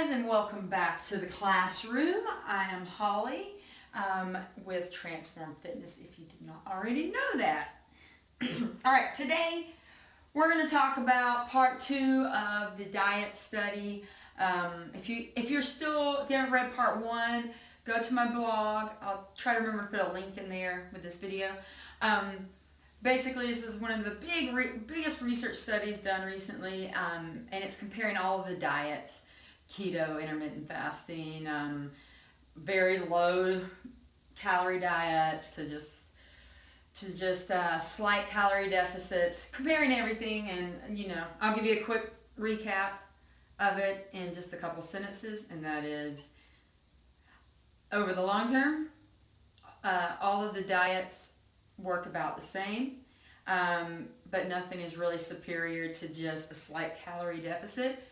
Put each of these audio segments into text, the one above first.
guys, and welcome back to the classroom. I am Holly with Transform Fitness, if you did not already know that. All right, today we're going to talk about part 2 of the diet study. If you haven't read part 1, go to my blog. I'll try to remember to put a link in there with this video. Basically, this is one of the biggest research studies done recently, and it's comparing all of the diets: keto, intermittent fasting, very low calorie diets to just slight calorie deficits, comparing everything. And I'll give you a quick recap of it in just a couple sentences, and that is, over the long term, all of the diets work about the same, but nothing is really superior to just a slight calorie deficit.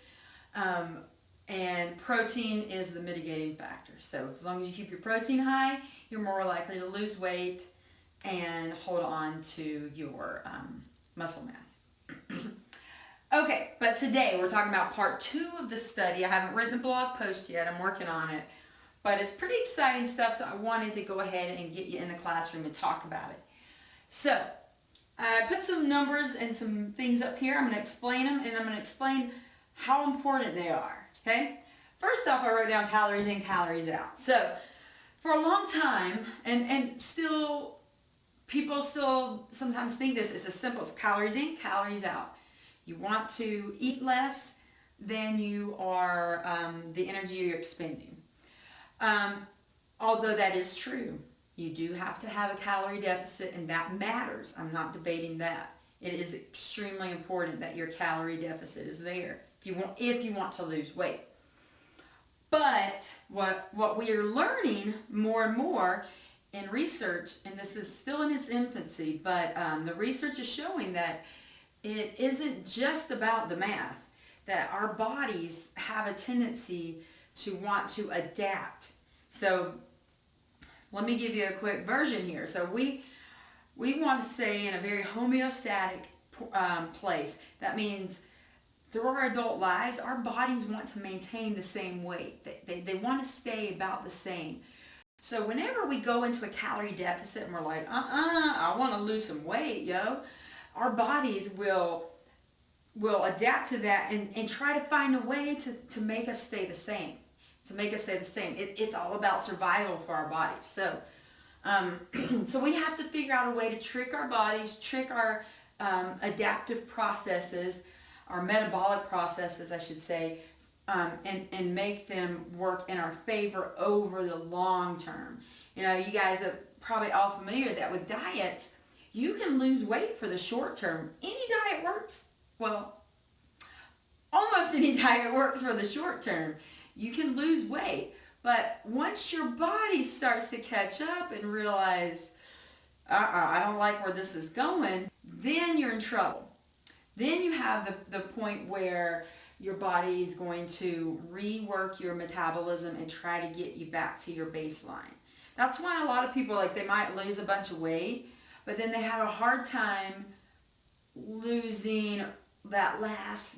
And protein is the mitigating factor. So as long as you keep your protein high, you're more likely to lose weight and hold on to your muscle mass. Okay, but today we're talking about part 2 of the study. I haven't written the blog post yet. I'm working on it. But it's pretty exciting stuff, so I wanted to go ahead and get you in the classroom and talk about it. So I put some numbers and some things up here. I'm going to explain them, and I'm going to explain how important they are. Okay? First off, I wrote down calories in, calories out. So for a long time, and still, people still sometimes think this is as simple as calories in, calories out. You want to eat less than you are the energy you're expending. Although that is true, you do have to have a calorie deficit, and that matters. I'm not debating that. It is extremely important that your calorie deficit is there if you want to lose weight. But what we are learning more and more in research, and this is still in its infancy, but the research is showing that it isn't just about the math, that our bodies have a tendency to want to adapt. So let me give you a quick version here. So we want to stay in a very homeostatic place. That means through our adult lives, our bodies want to maintain the same weight. They want to stay about the same. So whenever we go into a calorie deficit and we're like, I want to lose some weight, our bodies will adapt to that and try to find a way to make us stay the same. It's all about survival for our bodies. So so we have to figure out a way to trick our bodies, trick our adaptive processes, our metabolic processes, I should say, and make them work in our favor over the long term. You guys are probably all familiar that with diets, you can lose weight for the short term. Any diet works. Well, almost any diet works for the short term. You can lose weight, but once your body starts to catch up and realize, I don't like where this is going, then you're in trouble. Then you have the point where your body is going to rework your metabolism and try to get you back to your baseline. That's why a lot of people, they might lose a bunch of weight, but then they have a hard time losing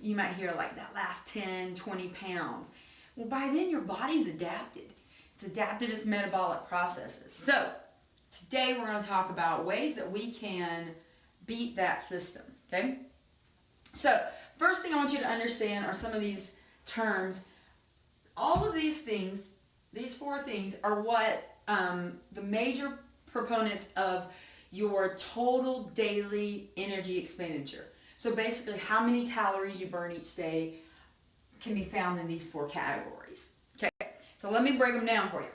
you might hear that last 10, 20 pounds. Well, by then your body's adapted. It's adapted its metabolic processes. So today we're going to talk about ways that we can beat that system, okay? So first thing I want you to understand are some of these terms. All of these things, these 4 things, are what the major proponents of your total daily energy expenditure. So basically, how many calories you burn each day can be found in these 4 categories. Okay, so let me break them down for you.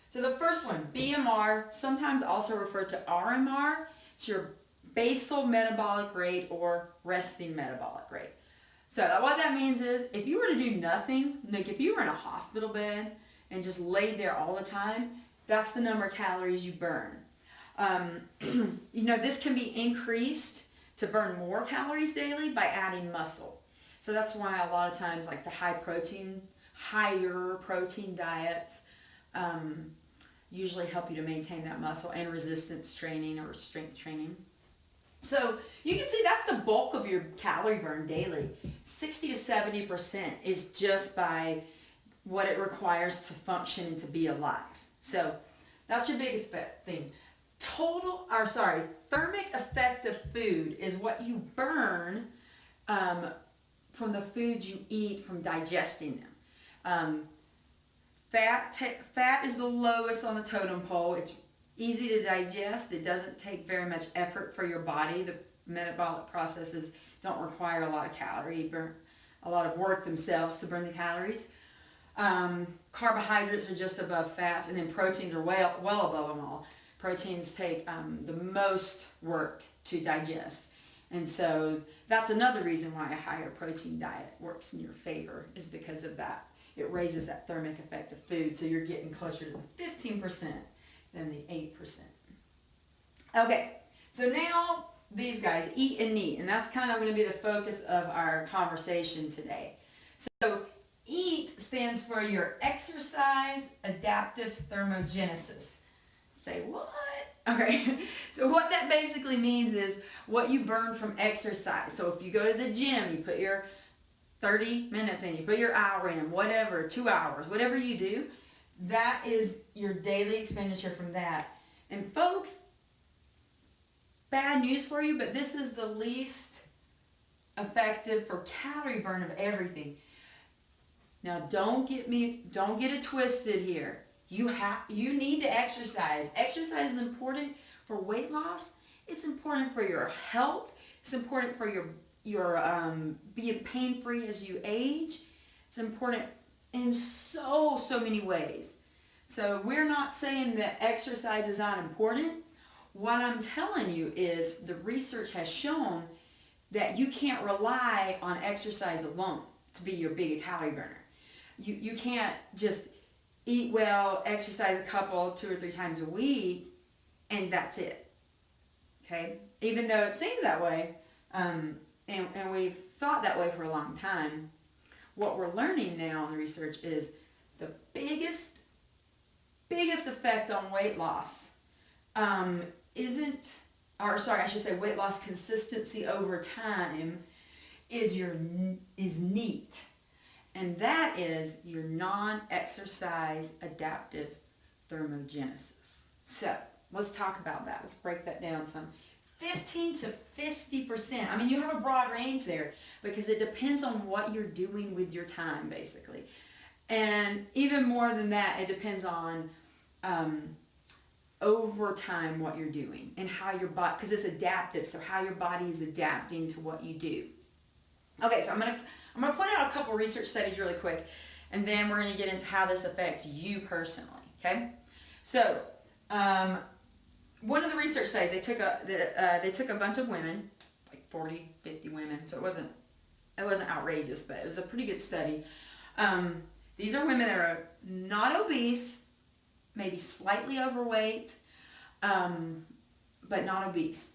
So the first one, BMR, sometimes also referred to RMR. It's your basal metabolic rate or resting metabolic rate. So what that means is, if you were to do nothing, if you were in a hospital bed and just laid there all the time, that's the number of calories you burn. This can be increased to burn more calories daily by adding muscle. So that's why a lot of times the higher protein diets usually help you to maintain that muscle, and resistance training or strength training. So you can see that's the bulk of your calorie burn daily. 60 to 70% is just by what it requires to function and to be alive. So that's your biggest thing. Thermic effect of food is what you burn from the foods you eat from digesting them. Fat is the lowest on the totem pole. It's easy to digest. It doesn't take very much effort for your body. The metabolic processes don't require a lot of a lot of work themselves to burn the calories. Carbohydrates are just above fats, and then proteins are well above them all. Proteins take the most work to digest. And so that's another reason why a higher protein diet works in your favor, is because of that. It raises that thermic effect of food, so you're getting closer to the 15% than the 8%. Okay, so now these guys, eat and neat, and that's kind of going to be the focus of our conversation today. So EAT stands for your exercise adaptive thermogenesis. Say what? Okay, so what that basically means is what you burn from exercise. So if you go to the gym, you put your 30 minutes in, you put your hour in, whatever, 2 hours, whatever you do, that is your daily expenditure from that. And folks, bad news for you, but this is the least effective for calorie burn of everything. Now don't get it twisted here. You need to exercise. Exercise is important for weight loss. It's important for your health. It's important for your being pain-free as you age. It's important in so many ways. So we're not saying that exercise is not important. What I'm telling you is the research has shown that you can't rely on exercise alone to be your big calorie burner. You can't just eat well, exercise a couple, 2 or 3 times a week, and that's it. Okay? Even though it seems that way, and we've thought that way for a long time, what we're learning now in the research is the biggest effect on weight loss weight loss consistency over time is NEAT. And that is your non-exercise adaptive thermogenesis. So let's talk about that. Let's break that down some. 15 to 50%. I mean, you have a broad range there because it depends on what you're doing with your time, basically. And even more than that, it depends on over time what you're doing and how your body, because it's adaptive, so how your body is adapting to what you do. Okay, so I'm gonna point out a couple research studies really quick, and then we're gonna get into how this affects you personally. Okay, so one of the research studies, they took a bunch of women, like 40, 50 women, so it wasn't outrageous, but it was a pretty good study. These are women that are not obese, maybe slightly overweight, but not obese.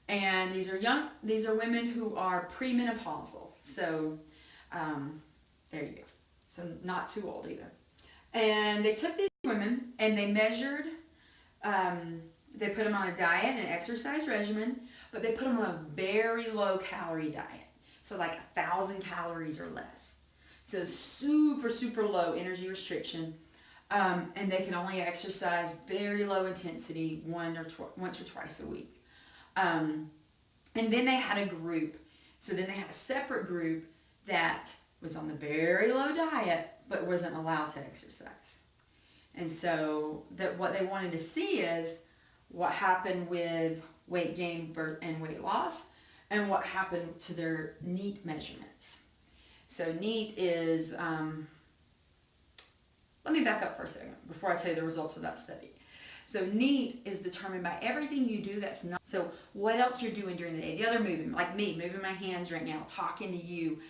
And these are women who are premenopausal. So there you go. So not too old either. And they took these women and they measured, they put them on a diet and exercise regimen, but they put them on a very low calorie diet. So like 1,000 calories or less. So super low energy restriction. And they can only exercise very low intensity once or twice a week. And then they had a group. So then they had a separate group that was on the very low diet but wasn't allowed to exercise. And so what they wanted to see is what happened with weight gain and weight loss and what happened to their NEAT measurements. So NEAT is, let me back up for a second before I tell you the results of that study. So NEAT is determined by everything you do that's not, so what else you're doing during the day, the other movement, like me, moving my hands right now, talking to you,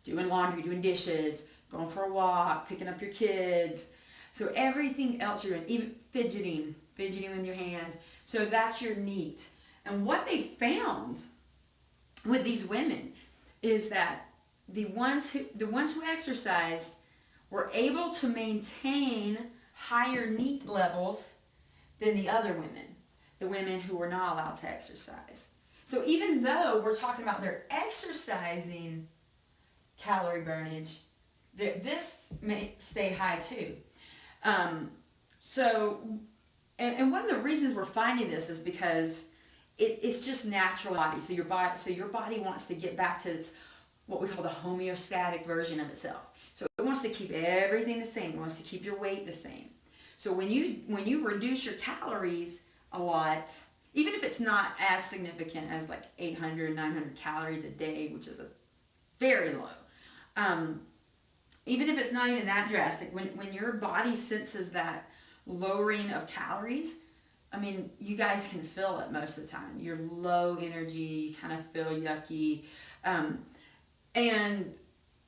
doing laundry, doing dishes, going for a walk, picking up your kids. So everything else you're doing, even fidgeting with your hands. So that's your NEAT. And what they found with these women is that the ones who exercised were able to maintain higher NEAT levels than the other women, the women who were not allowed to exercise. So even though we're talking about their exercising calorie burnage, This may stay high too. So, and one of the reasons we're finding this is because it's just natural body. So your body wants to get back to its what we call the homeostatic version of itself. So it wants to keep everything the same. It wants to keep your weight the same. So when you reduce your calories a lot, even if it's not as significant as like 800, 900 calories a day, which is a very low. Even if it's not even that drastic, when your body senses that lowering of calories, I mean, you guys can feel it most of the time. You're low energy, you kind of feel yucky.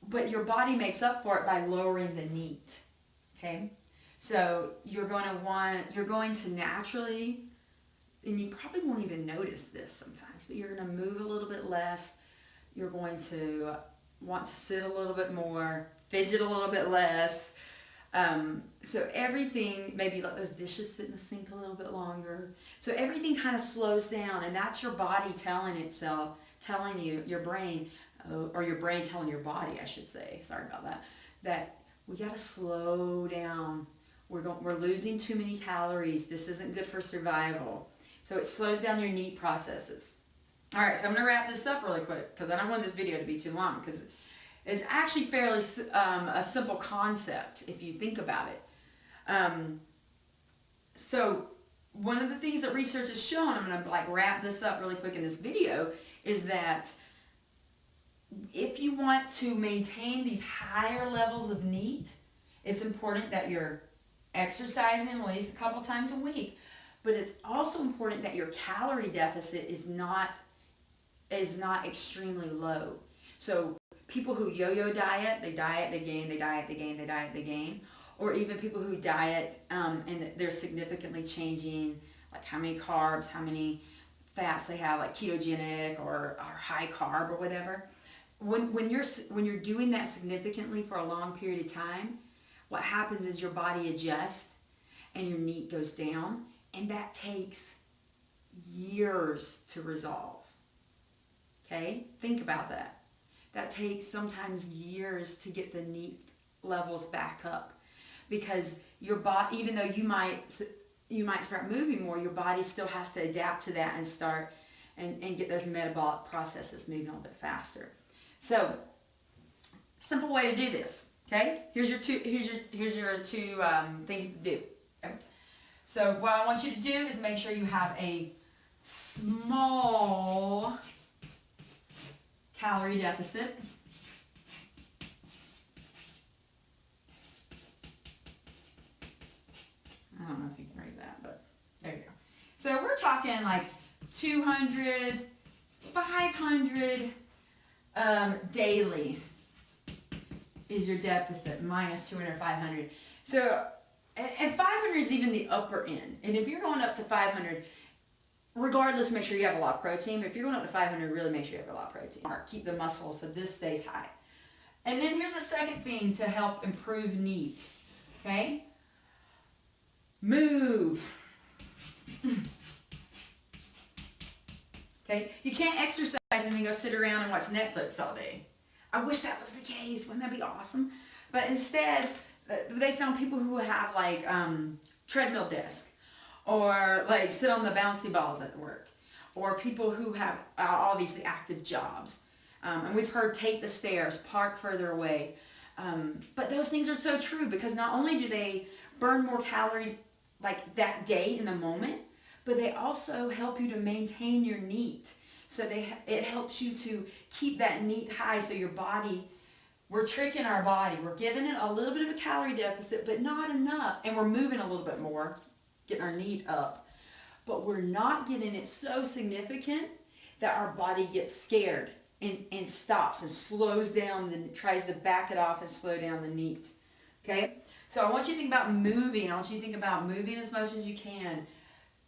But your body makes up for it by lowering the NEAT. Okay? So you're going to naturally, and you probably won't even notice this sometimes, but you're going to move a little bit less. You're going to want to sit a little bit more, fidget a little bit less. So everything, maybe let those dishes sit in the sink a little bit longer. So everything kind of slows down, and that's your body telling you, your brain, or your brain telling your body, I should say, sorry about that, that we got to slow down. We're losing too many calories. This isn't good for survival. So it slows down your NEAT processes. All right, so I'm going to wrap this up really quick because I don't want this video to be too long because it's actually fairly a simple concept if you think about it. So one of the things that research has shown, I'm going to wrap this up really quick in this video, is that if you want to maintain these higher levels of NEAT, it's important that you're exercising at least a couple times a week, but it's also important that your calorie deficit is not extremely low. So people who yo-yo diet, they diet, they gain, they diet, they gain, they diet, they gain, or even people who diet and they're significantly changing like how many carbs, how many fats they have, like ketogenic or high carb or whatever. When you're doing that significantly for a long period of time, what happens is your body adjusts and your NEAT goes down, and that takes years to resolve. Okay? Think about that. That takes sometimes years to get the NEAT levels back up, because your body, even though you might start moving more, your body still has to adapt to that and start and get those metabolic processes moving a little bit faster. So, simple way to do this. Okay, here's your two things to do. Okay? So what I want you to do is make sure you have a small calorie deficit. I don't know if you can read that, but there you go. So we're talking like 200, 500 daily is your deficit, minus 200, 500. So, and 500 is even the upper end. And if you're going up to 500, regardless, make sure you have a lot of protein. But if you're going up to 500, really make sure you have a lot of protein. Keep the muscle so this stays high. And then here's the second thing to help improve NEAT. Okay? Move. Okay? You can't exercise and then go sit around and watch Netflix all day. I wish that was the case. Wouldn't that be awesome? But instead, they found people who have like treadmill desk, or like sit on the bouncy balls at work, or people who have obviously active jobs. And we've heard take the stairs, park further away. But those things are so true, because not only do they burn more calories like that day in the moment, but they also help you to maintain your NEAT. So it helps you to keep that NEAT high, so your body, we're tricking our body. We're giving it a little bit of a calorie deficit, but not enough. And we're moving a little bit more, getting our NEAT up. But we're not getting it so significant that our body gets scared and stops and slows down and tries to back it off and slow down the NEAT. Okay? So I want you to think about moving. I want you to think about moving as much as you can.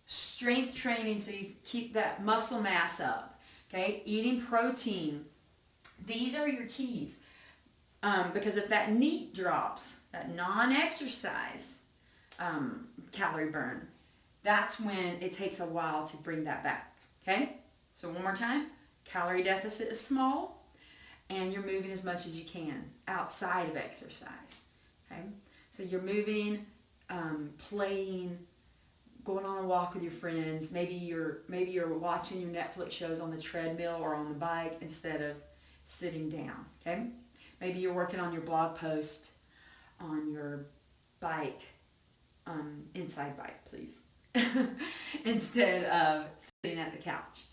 Strength training so you keep that muscle mass up. Okay, eating protein. These are your keys. Because if that NEAT drops, that non-exercise calorie burn, that's when it takes a while to bring that back. Okay, so one more time. Calorie deficit is small, and you're moving as much as you can outside of exercise. Okay, so you're moving, playing, going on a walk with your friends. Maybe you're watching your Netflix shows on the treadmill or on the bike instead of sitting down. Okay, maybe you're working on your blog post on your bike, inside bike, please, instead of sitting at the couch.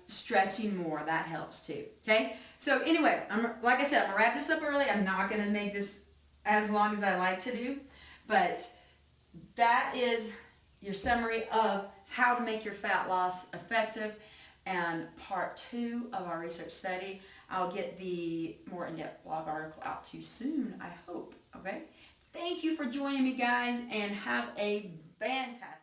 Stretching more, that helps too. Okay, so anyway, like I said, I'm gonna wrap this up early. I'm not gonna make this as long as I like to do, but that is your summary of how to make your fat loss effective, and part 2 of our research study. I'll get the more in-depth blog article out to you soon, I hope. Okay, thank you for joining me, guys, and have a fantastic